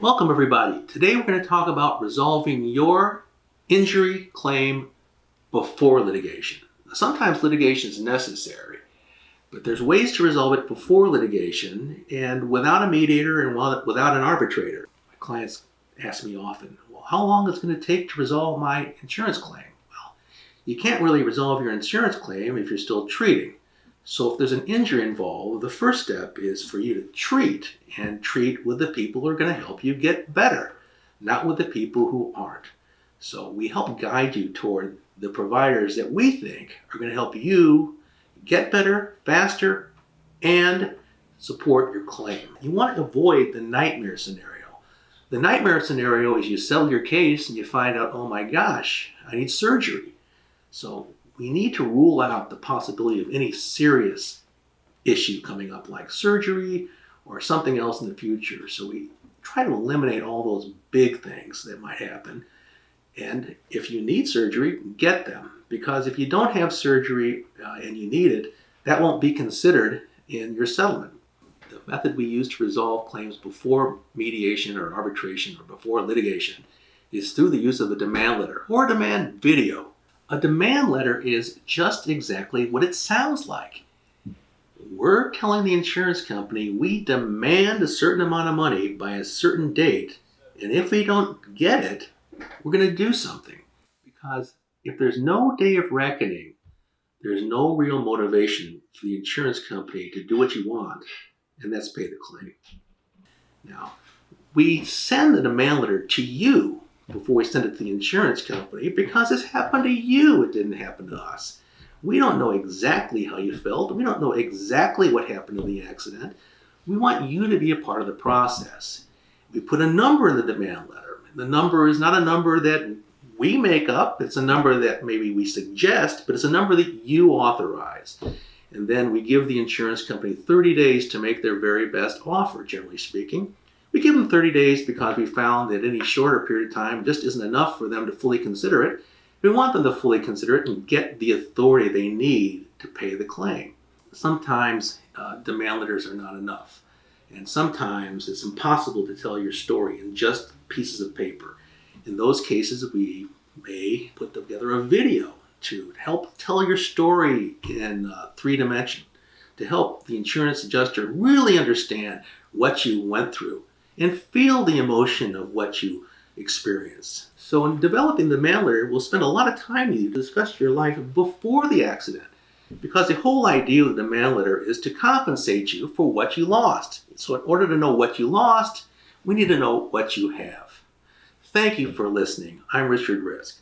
Welcome everybody. Today we're going to talk about resolving your injury claim before litigation. Sometimes litigation is necessary, but there's ways to resolve it before litigation and without a mediator and without an arbitrator. My clients ask me often, well, how long is it going to take to resolve my insurance claim? Well, you can't really resolve your insurance claim if you're still treating. So if there's an injury involved, the first step is for you to treat with the people who are going to help you get better, not with the people who aren't. So we help guide you toward the providers that we think are going to help you get better, faster, and support your claim. You want to avoid the nightmare scenario. The nightmare scenario is you settle your case and you find out, oh my gosh, I need surgery. So we need to rule out the possibility of any serious issue coming up like surgery or something else in the future. So we try to eliminate all those big things that might happen. And if you need surgery, get them. Because if you don't have surgery and you need it, that won't be considered in your settlement. The method we use to resolve claims before mediation or arbitration or before litigation is through the use of a demand letter or a demand video. A demand letter is just exactly what it sounds like. We're telling the insurance company we demand a certain amount of money by a certain date, and if we don't get it, we're going to do something. Because if there's no day of reckoning, there's no real motivation for the insurance company to do what you want, and that's pay the claim. Now, we send the demand letter to you before we send it to the insurance company because this happened to you. It didn't happen to us. We don't know exactly how you felt. We don't know exactly what happened in the accident. We want you to be a part of the process. We put a number in the demand letter. The number is not a number that we make up. It's a number that maybe we suggest, but it's a number that you authorize. And then we give the insurance company 30 days to make their very best offer, generally speaking. We give them 30 days because we found that any shorter period of time just isn't enough for them to fully consider it. We want them to fully consider it and get the authority they need to pay the claim. Sometimes demand letters are not enough. And sometimes it's impossible to tell your story in just pieces of paper. In those cases, we may put together a video to help tell your story in 3 dimensions, to help the insurance adjuster really understand what you went through and feel the emotion of what you experienced. So in developing the demand letter, we'll spend a lot of time with you to discuss your life before the accident, because the whole idea of the demand letter is to compensate you for what you lost. So in order to know what you lost, we need to know what you have. Thank you for listening. I'm Richard Risk.